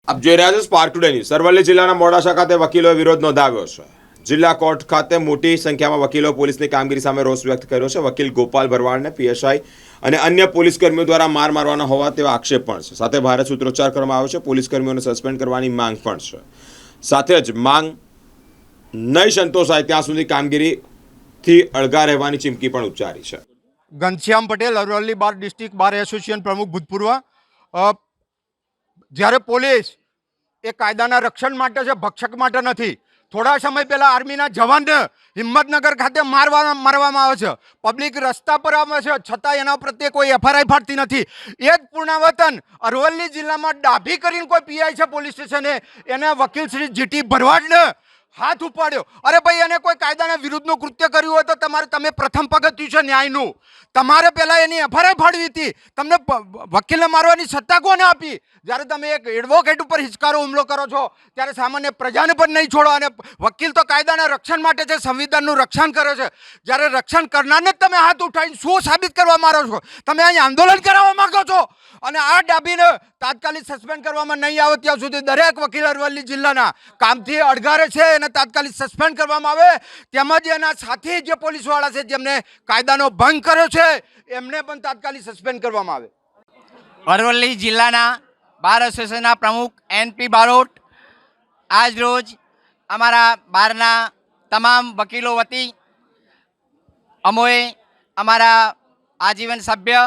આપ જોઈ રહ્યા છો સ્પાર્ક ટુડે ન્યૂઝ। અરવલ્લી જિલ્લાના મોડાસા ખાતે વકીલોએ વિરોધ નોંધાવ્યો છે। જિલ્લા કોર્ટ ખાતે મોટી સંખ્યામાં વકીલો પોલીસની કામગીરી સામે રોષ વ્યક્ત કર્યો છે। વકીલ ગોપાલ ભરવાડને પીએસઆઈ અને અન્ય પોલીસ કર્મીઓ દ્વારા માર મારવાના હોવા તેવા આક્ષેપ પણ છે। સાથે ભારે સૂત્રોચ્ચાર કરવામાં આવ્યો છે। પોલીસ કર્મીઓને સસ્પેન્ડ કરવાની માંગ પણ છે। સાથે જ માંગ નહીં સંતોષાય ત્યાં સુધી કામગીરીથી અળગા રહેવાની ચીમકી પણ ઉચ્ચારી છે। ઘનશ્યામ પટેલ, અરવલ્લી બાર ડિસ્ટ્રિક્ટ બાર એસોસિએશન પ્રમુખ ભૂતપૂર્વ। જ્યારે પોલીસ એ કાયદાના રક્ષણ માટે છે, ભક્ષક માટે નથી। થોડા સમય પહેલા આર્મીના જવાનને હિંમતનગર ખાતે મારવામાં આવે છે। પબ્લિક રસ્તા પર આવે છે, છતાં એના પ્રત્યે કોઈ એફઆઈઆર ફાટતી નથી। એ જ પૂર્ણાવતન અરવલ્લી જિલ્લામાં ડાભી કરીને કોઈ પીઆઈ છે પોલીસ સ્ટેશને, એને વકીલ શ્રી જીટી ભરવાડને હાથ ઉપાડ્યો। અરે ભાઈ, એને કોઈ કાયદાના વિરુદ્ધનું કૃત્ય કર્યું હોય તો તમે પ્રથમ પગથિયું છે ન્યાયનું, તમારે પહેલા એની એફઆઈઆર ફાડવી હતી। તમને વકીલને મારવાની સત્તા કોને આપી? જ્યારે તમે એક એડવોકેટ ઉપર હિચકારો હુમલો કરો છો ત્યારે સામાન્ય પ્રજાને પણ નહીં છોડો। અને વકીલ તો કાયદાના રક્ષણ માટે છે, સંવિધાનનું રક્ષણ કરે છે। જ્યારે રક્ષણ કરનારને જ તમે હાથ ઉઠાવીને શું સાબિત કરવા માંગો છો? તમે અહીં આંદોલન કરાવવા માંગો છો? અને આ ડાબીને તાત્કાલિક સસ્પેન્ડ કરવામાં નહીં આવે ત્યાં સુધી દરેક વકીલ અરવલ્લી જિલ્લાના કામથી અડગારે છે એને તાત્કાલિક સસ્પેન્ડ કરવામાં આવે। તેમજ એના સાથી જે પોલીસવાળા છે જેમને કાયદાનો ભંગ કર્યો છે એમને પણ તાત્કાલિક સસ્પેન્ડ કરવામાં આવે। અરવલ્લી જિલ્લાના બાર એસોસિએશનના પ્રમુખ એનપી બારોટ આજ રોજ અમારા બારના તમામ વકીલો વતી અમોએ અમારા આજીવન સભ્ય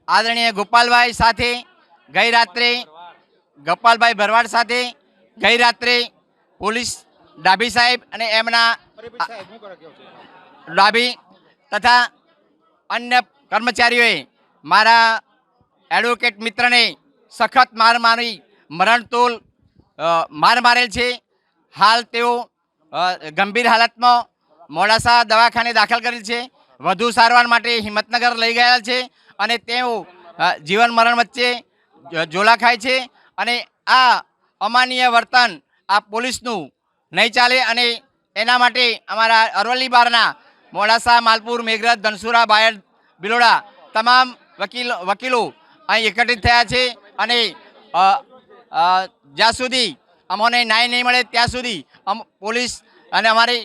આદરણીય ગોપાલભાઈ સાથે ગઈ રાત્રે ગોપાલભાઈ ભરવાડ સાથે ગઈ રાત્રે પોલીસ ડાભી સાહેબ અને એમના ડાભી તથા અન્ય કર્મચારીઓએ મારા એડવોકેટ મિત્રને સખત માર મારી મરણતોલ માર મારેલ છે। હાલ તેઓ ગંભીર હાલતમાં મોડાસા દવાખાને દાખલ કરેલ છે। વધુ સારવાર માટે હિંમતનગર લઈ ગયા છે અને તેઓ જીવન મરણ વચ્ચે ઝોલા ખાય છે। અને આ અમાનવીય વર્તન આ પોલીસનું નહીં ચાલે અને એના માટે અમારા અરવલ્લી બારના મોડાસા, માલપુર, મેઘરજ, ધનસુરા, બાયડ, બિલોડા તમામ વકીલો અહીં એકત્રિત થયા છે। અને જ્યાં સુધી અમને ન્યાય નહીં મળે ત્યાં સુધી પોલીસ અને અમારી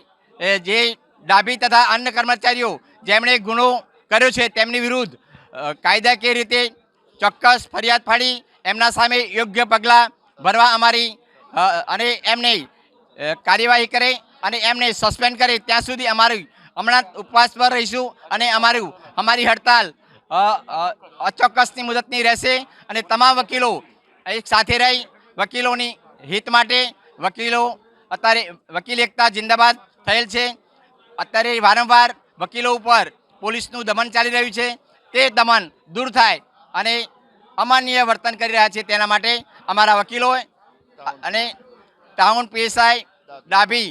જે ડાભી તથા અન્ય કર્મચારીઓ જેમણે ગુનો કર્યો છે તેમની વિરુદ્ધ કાયદાકીય રીતે ચોક્કસ ફરિયાદ ફાડી એમના સામે યોગ્ય પગલાં ભરવા અમારી અને એમને કાર્યવાહી કરે અને એમને સસ્પેન્ડ કરે ત્યાં સુધી અમારી હમણાં ઉપવાસ પર રહીશું અને અમારી હડતાલ અચોક્કસની મુદતની રહેશે। અને તમામ વકીલો એક સાથે રહી વકીલોની હિત માટે વકીલો અત્યારે વકીલ એકતા જિંદાબાદ થયેલ છે। અત્યારે વારંવાર વકીલો ઉપર પોલીસનું દમન ચાલી રહ્યું છે, તે દમન દૂર થાય અને અમાનવીય વર્તન કરી રહ્યા છે તેના માટે અમારા વકીલો અને ટાઉન પીએસઆઈ ડાભી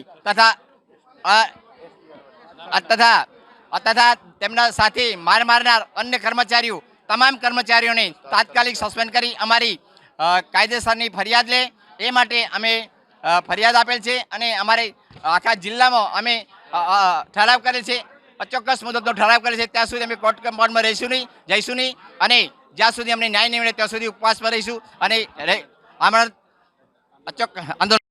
તથા તેમના સાથે મારનાર અન્ય કર્મચારીઓ તમામ કર્મચારીઓને તાત્કાલિક સસ્પેન્ડ કરી અમારી કાયદેસરની ફરિયાદ લે એ માટે અમે ફરિયાદ આપેલ છે। અને અમારે આખા જિલ્લામાં અમે ઠરાવ કરેલ છે, અચોક્કસ મુદતનો ઠરાવ કરેલ છે। ત્યાં સુધી અમે કોર્ટ કમ્પાઉન્ડમાં જઈશું નહીં અને જ્યાં સુધી અમને ન્યાય નહીં મળે ત્યાં સુધી ઉપવાસ પર રહીશું અને હમણાં આંદોલન